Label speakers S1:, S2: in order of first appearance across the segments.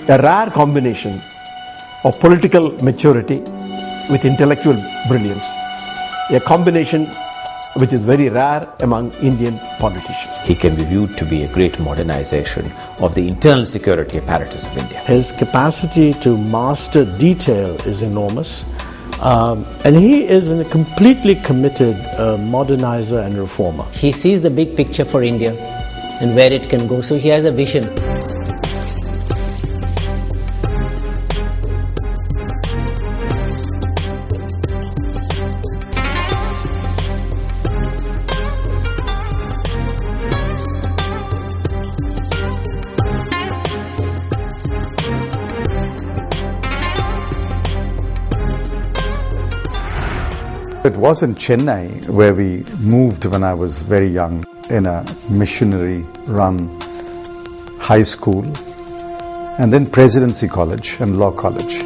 S1: a rare combination of political maturity with intellectual brilliance, a combination which is very rare among Indian politicians.
S2: He can be viewed to be a great modernization of the internal security apparatus of India.
S3: His capacity to master detail is enormous, and he is a completely committed modernizer and reformer.
S4: He sees the big picture for India and where it can go, so he has a vision.
S5: It was in Chennai where we moved when I was very young, in a missionary-run high school, and then Presidency College and Law College.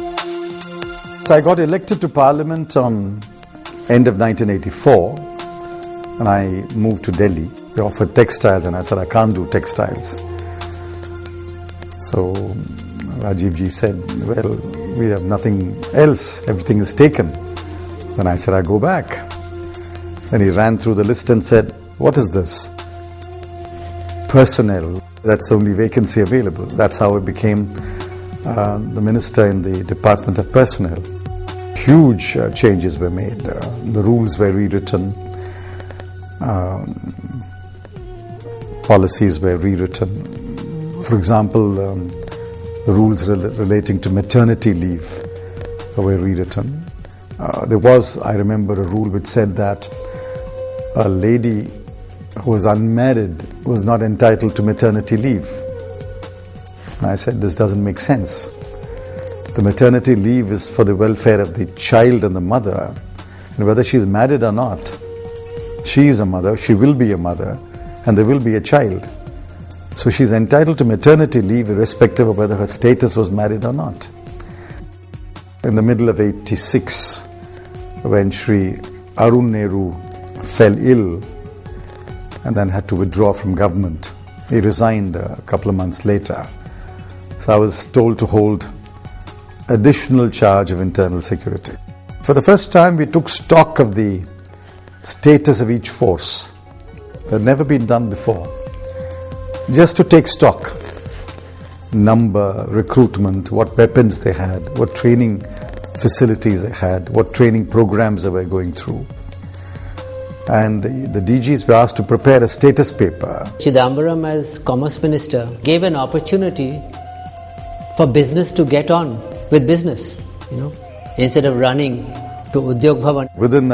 S5: So I got elected to Parliament on end of 1984, and I moved to Delhi. They offered textiles, and I said, I can't do textiles. So Rajiv ji said, well, we have nothing else, everything is taken. Then I said, I go back. Then he ran through the list and said, what is this? Personnel, that's the only vacancy available. That's how I became the minister in the Department of Personnel. Huge changes were made. The rules were rewritten. Policies were rewritten. For example, the rules relating to maternity leave were rewritten. There was, I remember, a rule which said that a lady who was unmarried was not entitled to maternity leave. And I said, this doesn't make sense. The maternity leave is for the welfare of the child and the mother. And whether she is married or not, she is a mother, she will be a mother, and there will be a child. So she is entitled to maternity leave irrespective of whether her status was married or not. In the middle of 86, when Shri Arun Nehru fell ill and then had to withdraw from government, he resigned a couple of months later. So I was told to hold additional charge of internal security. For the first time, we took stock of the status of each force. It had never been done before. Just to take stock. Number, recruitment, what weapons they had, what training facilities they had, what training programs they were going through. And the DGs were asked to prepare a status paper.
S4: Chidambaram, as Commerce Minister, gave an opportunity for business to get on with business, instead of running to Udyog Bhavan.
S5: Within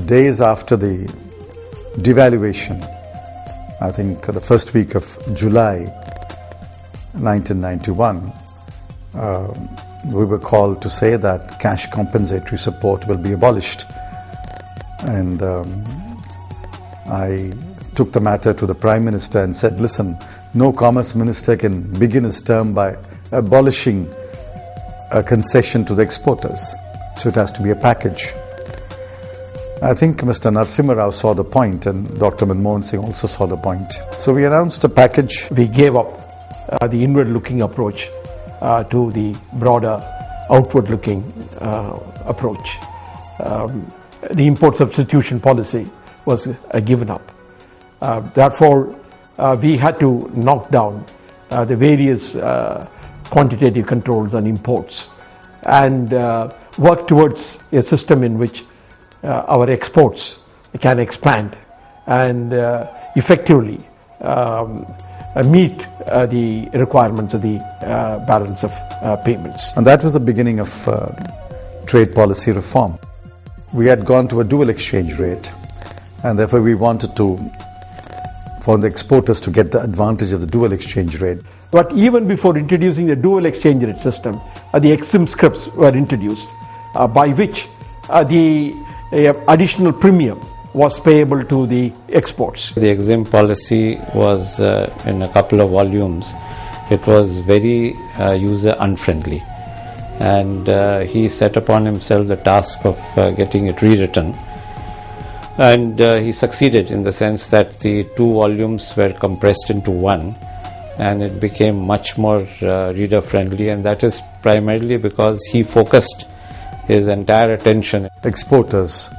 S5: days after the devaluation, I think the first week of July 1991, we were called to say that cash compensatory support will be abolished. And I took the matter to the Prime Minister and said, listen, no Commerce Minister can begin his term by abolishing a concession to the exporters. So it has to be a package. I think Mr. Narasimha Rao saw the point, and Dr. Manmohan Singh also saw the point. So we announced a package.
S1: We gave up the inward-looking approach to the broader outward-looking approach. The import substitution policy was given up. Therefore, we had to knock down the various quantitative controls on imports and work towards a system in which our exports can expand and effectively meet the requirements of the balance of payments.
S5: And that was the beginning of trade policy reform. We had gone to a dual exchange rate, and therefore we wanted for the exporters to get the advantage of the dual exchange rate.
S1: But even before introducing the dual exchange rate system, the EXIM scrips were introduced, by which the additional premium was payable to the exports.
S6: The EXIM policy was in a couple of volumes. It was very user unfriendly, and he set upon himself the task of getting it rewritten, and he succeeded in the sense that the two volumes were compressed into one, and it became much more reader friendly, and that is primarily because he focused his entire attention.
S5: Exporters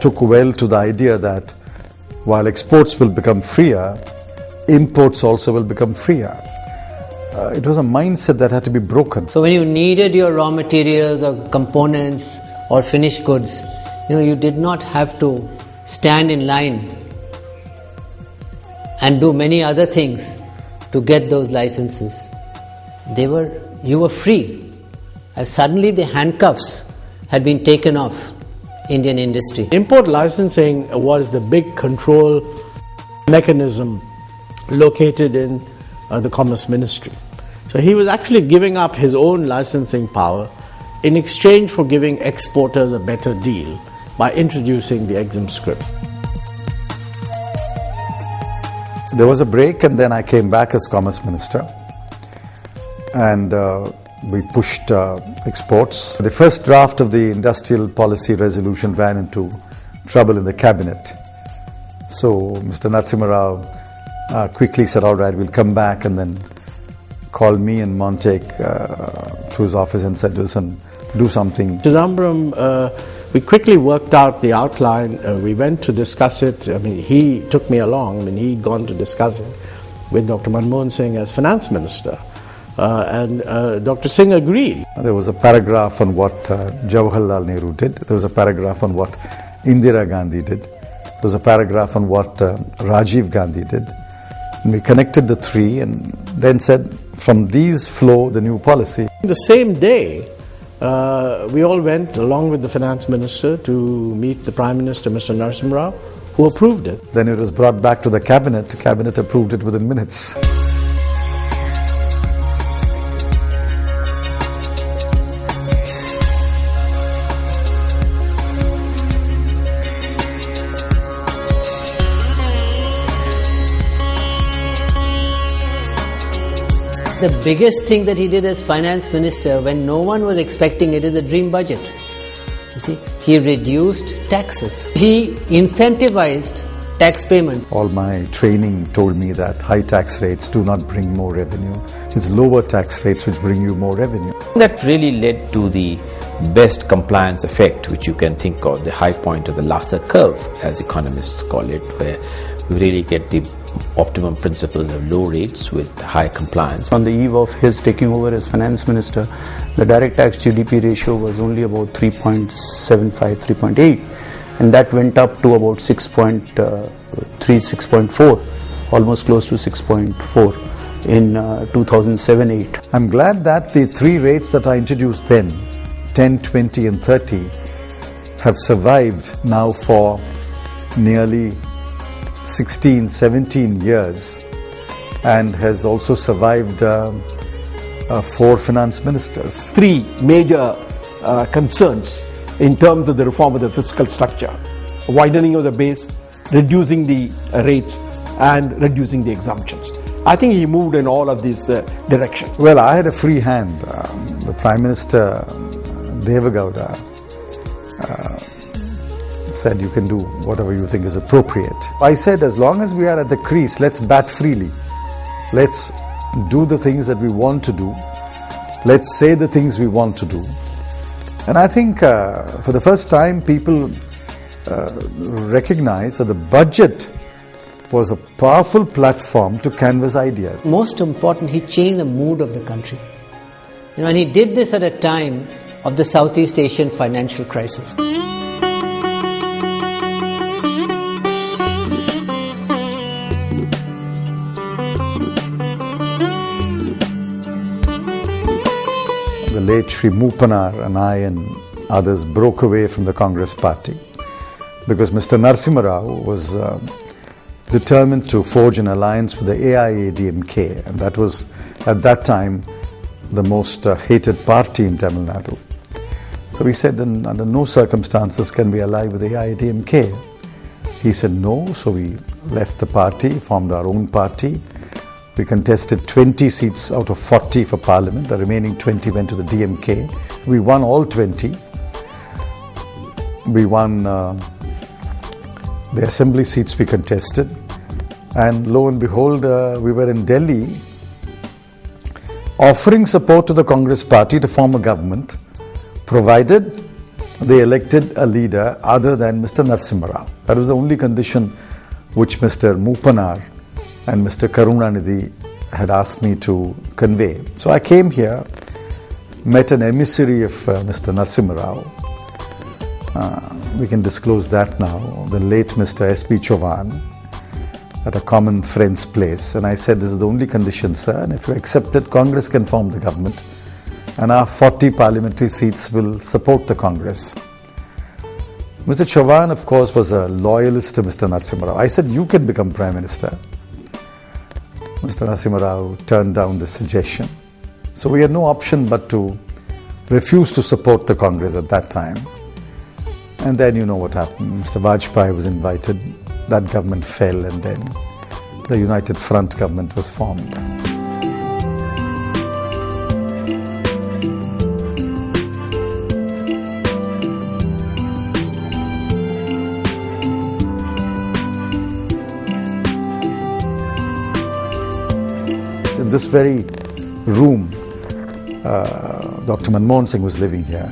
S5: took well to the idea that while exports will become freer, imports also will become freer. It was a mindset that had to be broken.
S4: So when you needed your raw materials or components or finished goods, you did not have to stand in line and do many other things to get those licenses. You were free. And suddenly the handcuffs had been taken off Indian industry.
S3: Import licensing was the big control mechanism located in the Commerce Ministry. So he was actually giving up his own licensing power in exchange for giving exporters a better deal by introducing the EXIM script.
S5: There was a break, and then I came back as Commerce Minister, and we pushed exports. The first draft of the industrial policy resolution ran into trouble in the cabinet. So Mr. Narasimha Rao quickly said, all right, we'll come back, and then called me and Montek to his office and said, listen, do something.
S3: Chidambaram, we quickly worked out the outline. We went to discuss it. He took me along. He'd gone to discuss it with Dr. Manmohan Singh as finance minister. And Dr. Singh agreed.
S5: There was a paragraph on what Jawaharlal Nehru did. There was a paragraph on what Indira Gandhi did. There was a paragraph on what Rajiv Gandhi did. And we connected the three and then said, from these flow the new policy.
S3: The same day, we all went along with the finance minister to meet the Prime Minister, Mr. Narasimha Rao, who approved it.
S5: Then it was brought back to the cabinet. The cabinet approved it within minutes.
S4: The biggest thing that he did as finance minister when no one was expecting it is the dream budget. You see, he reduced taxes. He incentivized tax payment.
S5: All my training told me that high tax rates do not bring more revenue. It's lower tax rates which bring you more revenue.
S2: That really led to the best compliance effect, which you can think of, the high point of the Lasser curve, as economists call it, where we really get the optimum principles of low rates with high compliance.
S7: On the eve of his taking over as finance minister, the direct tax GDP ratio was only about 3.75, 3.8, and that went up to about 6.3, 6.4, almost close to 6.4 in 2007-8.
S5: I'm glad that the three rates that I introduced then, 10, 20 and 30, have survived now for nearly 16, 17 years, and has also survived 4 finance ministers.
S1: Three major concerns in terms of the reform of the fiscal structure: widening of the base, reducing the rates, and reducing the exemptions. I think he moved in all of these directions.
S5: Well, I had a free hand. The Prime Minister, Devagowda, said you can do whatever you think is appropriate. I said, as long as we are at the crease, let's bat freely. Let's do the things that we want to do. Let's say the things we want to do. And I think for the first time, people recognize that the budget was a powerful platform to canvass ideas.
S4: Most important, he changed the mood of the country. And he did this at a time of the Southeast Asian financial crisis.
S5: The late Sri Moopanar and I and others broke away from the Congress party because Mr. Narasimha Rao was determined to forge an alliance with the AIADMK, and that was at that time the most hated party in Tamil Nadu. So we said, then under no circumstances can we ally with the AIADMK. He said no, so we left the party, formed our own party. We contested 20 seats out of 40 for Parliament. The remaining 20 went to the DMK. We won all 20. We won the assembly seats we contested. And lo and behold, we were in Delhi offering support to the Congress party to form a government, provided they elected a leader other than Mr. Narasimha Rao. That was the only condition which Mr. Moopanar and Mr. Karunanidhi had asked me to convey. So I came here, met an emissary of Mr. Narasimha Rao. We can disclose that now, the late Mr. S.P. Chauhan, at a common friend's place. And I said, this is the only condition, sir, and if you accept it, Congress can form the government, and our 40 parliamentary seats will support the Congress. Mr. Chauhan, of course, was a loyalist to Mr. Narasimha Rao. I said, you can become Prime Minister. Mr. Narasimha Rao turned down the suggestion. So we had no option but to refuse to support the Congress at that time. And then you know what happened. Mr. Vajpayee was invited, that government fell, and then the United Front government was formed. In this very room, Dr. Manmohan Singh was living here.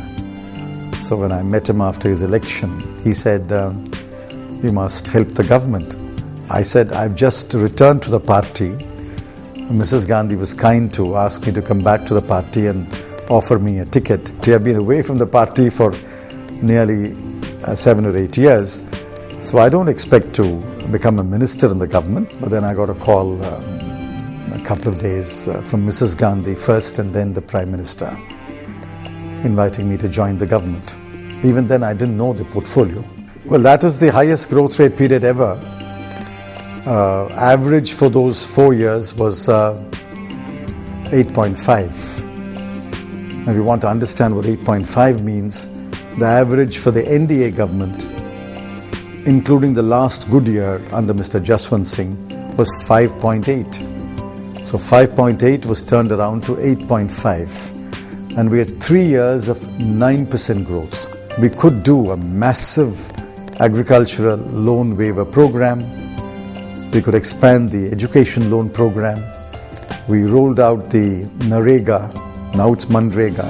S5: So when I met him after his election, he said, you must help the government. I said, I've just returned to the party. Mrs. Gandhi was kind to ask me to come back to the party and offer me a ticket. I have been away from the party for nearly 7 or 8 years, so I don't expect to become a minister in the government. But then I got a call a couple of days from Mrs. Gandhi first and then the Prime Minister, inviting me to join the government. Even then I didn't know the portfolio. Well, that is the highest growth rate period ever. Average for those 4 years was 8.5. And if you want to understand what 8.5 means, the average for the NDA government, including the last good year under Mr. Jaswant Singh, was 5.8. So 5.8 was turned around to 8.5. And we had 3 years of 9% growth. We could do a massive agricultural loan waiver program. We could expand the education loan program. We rolled out the Narega, now it's Manrega.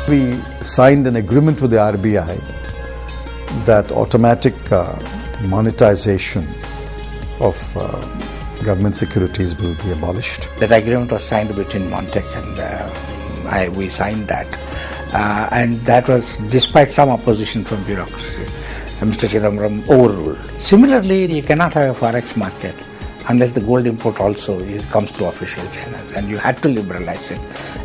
S5: We signed an agreement with the RBI that automatic monetization of government securities will be abolished.
S8: That agreement was signed between Montec and we signed that. And that was despite some opposition from bureaucracy. Mr. Chidambaram overruled. Similarly, you cannot have a forex market unless the gold import also comes through official channels, and you had to liberalize it.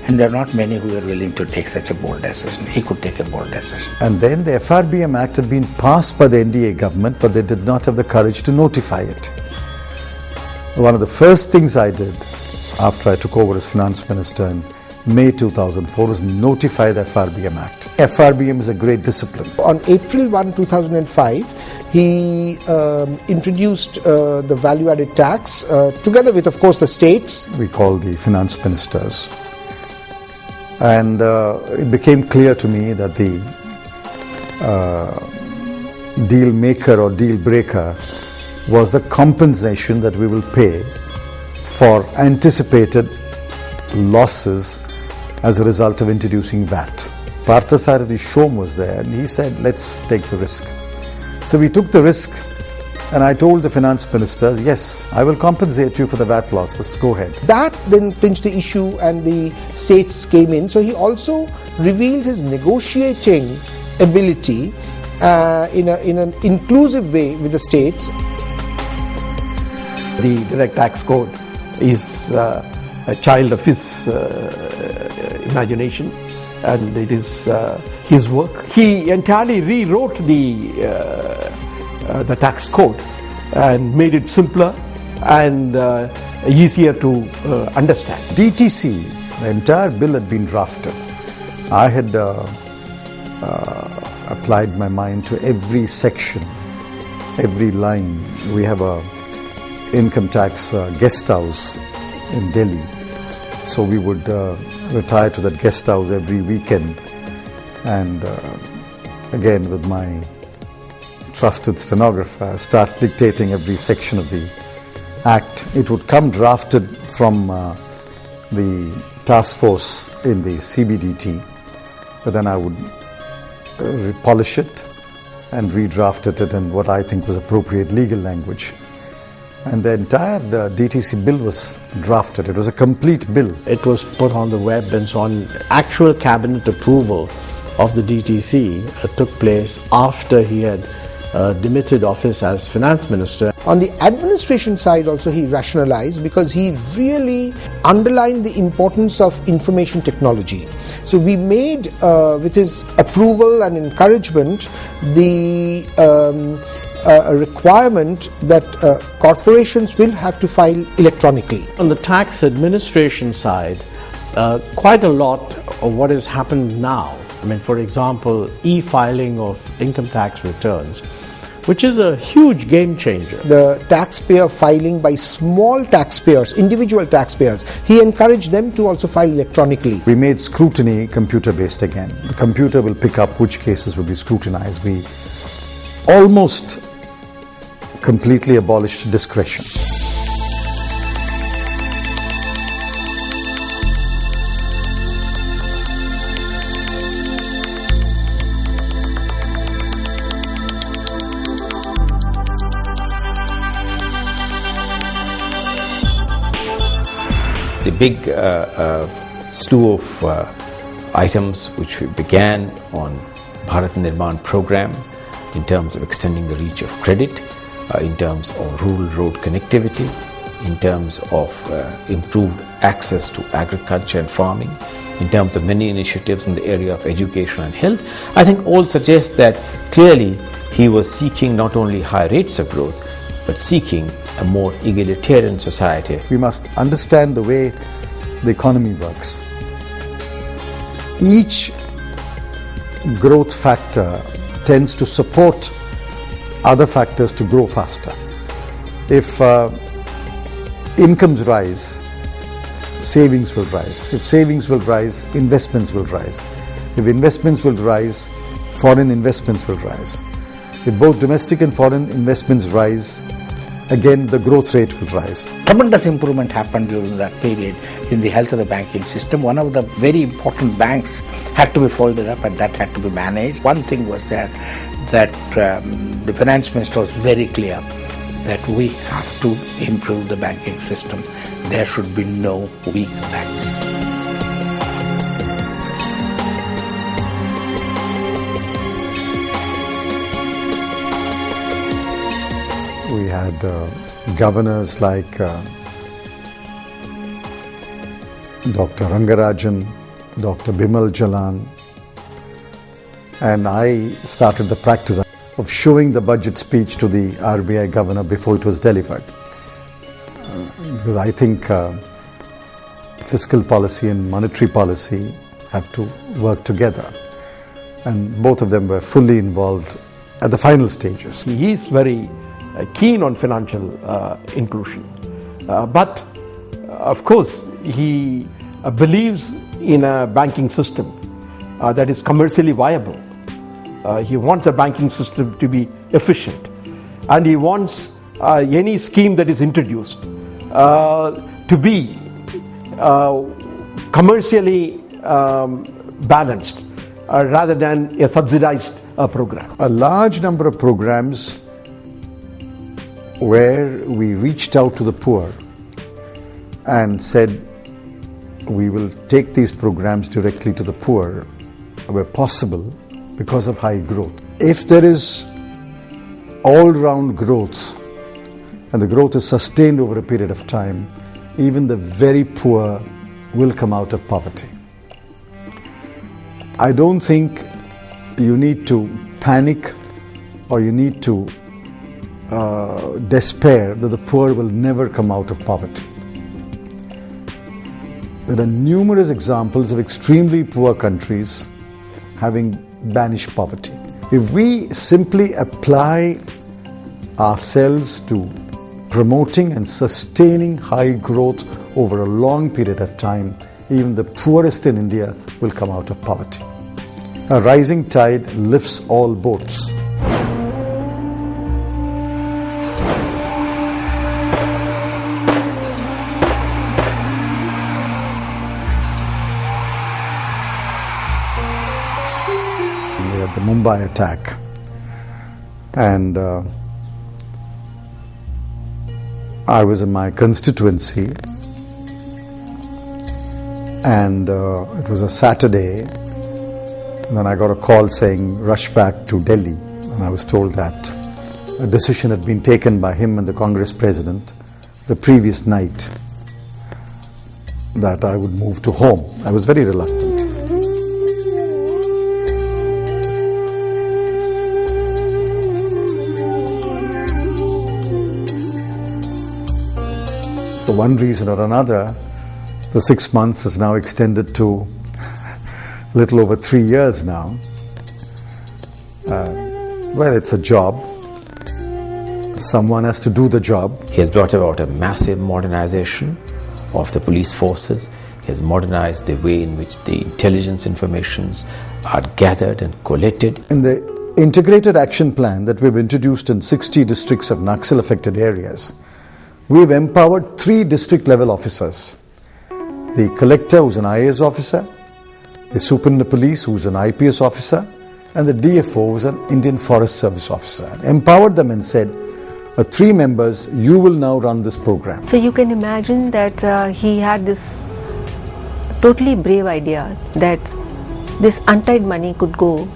S8: And there are not many who are willing to take such a bold decision. He could take a bold decision.
S5: And then the FRBM Act had been passed by the NDA government, but they did not have the courage to notify it. One of the first things I did after I took over as finance minister in May 2004 was notify the FRBM Act. FRBM is a great discipline.
S9: On April 1, 2005, he introduced the value-added tax together with, of course, the states.
S5: We called the finance ministers. And it became clear to me that the deal maker or deal breaker was the compensation that we will pay for anticipated losses as a result of introducing VAT. Parthasarathi Shom was there and he said, let's take the risk. So we took the risk, and I told the finance minister, yes, I will compensate you for the VAT losses, go ahead.
S9: That then clinched the issue and the states came in. So he also revealed his negotiating ability in an inclusive way with the states.
S1: The direct tax code is a child of his imagination, and it is his work. He entirely rewrote the tax code and made it simpler and easier to understand.
S5: DTC, the entire bill had been drafted. I had applied my mind to every section, every line. We have a income tax guest house in Delhi, So we would retire to that guest house every weekend, and again with my trusted stenographer, start dictating every section of the Act. It would come drafted from the task force in the CBDT, but then I would polish it and redraft it in what I think was appropriate legal language. And the entire DTC bill was drafted. It was a complete bill.
S3: It was put on the web and so on. Actual cabinet approval of the DTC took place after he had demitted office as finance minister.
S9: On the administration side also he rationalized, because he really underlined the importance of information technology. So we made, with his approval and encouragement, the a requirement that corporations will have to file electronically.
S3: On the tax administration side, quite a lot of what has happened now, I mean, for example, e-filing of income tax returns, which is a huge game changer.
S9: The taxpayer filing by small taxpayers, individual taxpayers, he encouraged them to also file electronically.
S5: We made scrutiny computer-based again. The computer will pick up which cases will be scrutinized. We almost completely abolished discretion.
S2: The big slew of items which we began on Bharat Nirman program in terms of extending the reach of credit, in terms of rural road connectivity, in terms of improved access to agriculture and farming, in terms of many initiatives in the area of education and health, I think all suggest that clearly he was seeking not only high rates of growth, but seeking a more egalitarian society.
S5: We must understand the way the economy works. Each growth factor tends to support other factors to grow faster. If incomes rise, savings will rise. If savings will rise, investments will rise. If investments will rise, foreign investments will rise. If both domestic and foreign investments rise, again the growth rate will rise.
S8: Tremendous improvement happened during that period in the health of the banking system. One of the very important banks had to be folded up and that had to be managed. One thing was that the finance minister was very clear that we have to improve the banking system. There should be no weak banks.
S5: We had governors like Dr. Rangarajan, Dr. Bimal Jalan, and I started the practice of showing the budget speech to the RBI governor before it was delivered. Because I think fiscal policy and monetary policy have to work together. And both of them were fully involved at the final stages.
S1: He is very keen on financial inclusion. But of course, he believes in a banking system that is commercially viable. He wants a banking system to be efficient, and he wants any scheme that is introduced to be commercially balanced rather than a subsidized program.
S5: A large number of programs where we reached out to the poor and said we will take these programs directly to the poor where possible because of high growth. If there is all-round growth and the growth is sustained over a period of time, even the very poor will come out of poverty. I don't think you need to panic or you need to despair that the poor will never come out of poverty. There are numerous examples of extremely poor countries having banished poverty. If we simply apply ourselves to promoting and sustaining high growth over a long period of time, even the poorest in India will come out of poverty. A rising tide lifts all boats. We had the Mumbai attack, and I was in my constituency, and it was a Saturday, and then I got a call saying rush back to Delhi, and I was told that a decision had been taken by him and the Congress president the previous night that I would move to home. I was very reluctant. For one reason or another, the 6 months is now extended to a little over 3 years now. Well, it's a job. Someone has to do the job.
S2: He has brought about a massive modernization of the police forces. He has modernized the way in which the intelligence informations are gathered and collated.
S5: In the integrated action plan that we've introduced in 60 districts of Naxal affected areas, we've empowered 3 district level officers. The collector, who's an IAS officer, the superintendent of police, who's an IPS officer, and the DFO, who's an Indian Forest Service officer. Empowered them and said, 3 members, you will now run this program.
S10: So you can imagine that he had this totally brave idea that this untied money could go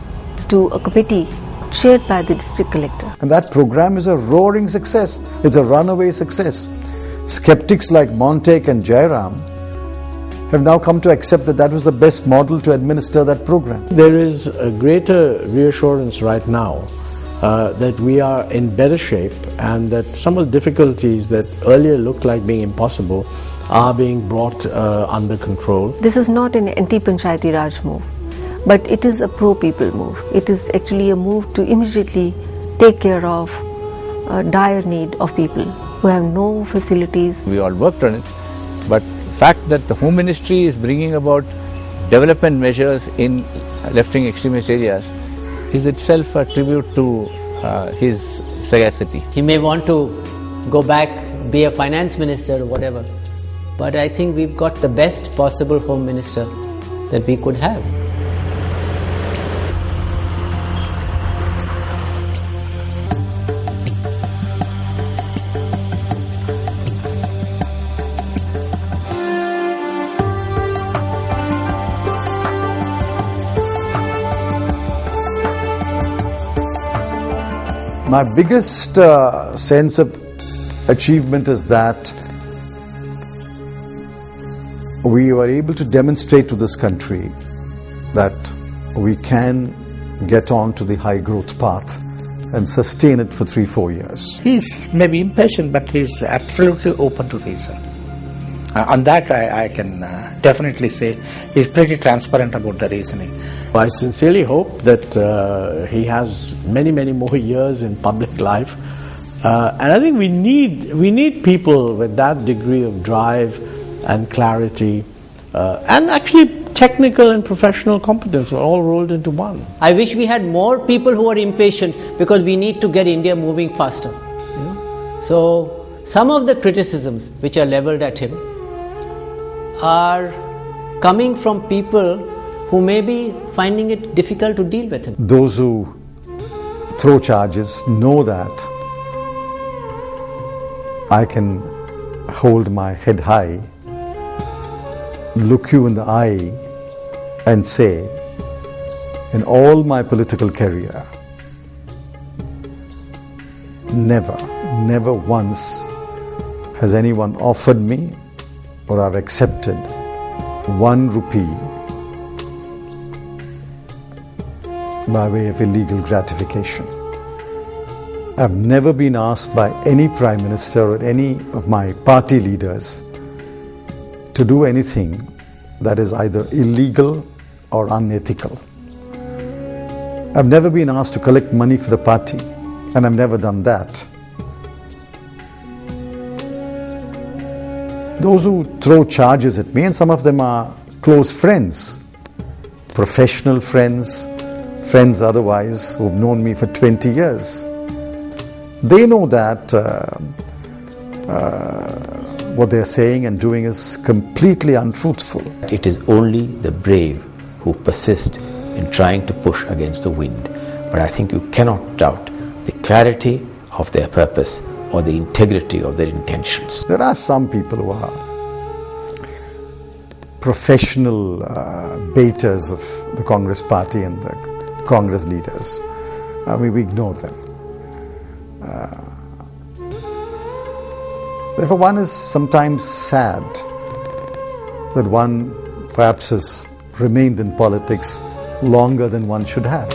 S10: to a committee chaired by the district collector.
S5: And that program is a roaring success. It's a runaway success. Skeptics like Montek and Jairam have now come to accept that that was the best model to administer that program.
S3: There is a greater reassurance right now that we are in better shape and that some of the difficulties that earlier looked like being impossible are being brought under control.
S10: This is not an anti-Panchayati Raj move, but it is a pro-people move. It is actually a move to immediately take care of a dire need of people who have no facilities.
S11: We all worked on it, but the fact that the Home Ministry is bringing about development measures in left-wing extremist areas is itself a tribute to his sagacity.
S4: He may want to go back, be a finance minister or whatever, but I think we've got the best possible Home Minister that we could have.
S5: My biggest sense of achievement is that we were able to demonstrate to this country that we can get on to the high growth path and sustain it for 3-4 years.
S8: He's maybe impatient, but he's absolutely open to reason. On that, I can definitely say he's pretty transparent about the reasoning.
S3: I sincerely hope that he has many, many more years in public life. And I think we need people with that degree of drive and clarity and actually technical and professional competence are all rolled into one.
S4: I wish we had more people who are impatient because we need to get India moving faster. So some of the criticisms which are leveled at him are coming from people who may be finding it difficult to deal with him.
S5: Those who throw charges know that I can hold my head high, look you in the eye and say, in all my political career, never once has anyone offered me or I've accepted 1 rupee by way of illegal gratification. I've never been asked by any Prime Minister or any of my party leaders to do anything that is either illegal or unethical. I've never been asked to collect money for the party, and I've never done that. Those who throw charges at me, and some of them are close friends, professional friends, friends otherwise who've known me for 20 years, they know that what they're saying and doing is completely untruthful.
S2: It is only the brave who persist in trying to push against the wind. But I think you cannot doubt the clarity of their purpose or the integrity of their intentions.
S5: There are some people who are professional baiters of the Congress party and the Congress leaders. We ignore them. Therefore, one is sometimes sad that one perhaps has remained in politics longer than one should have.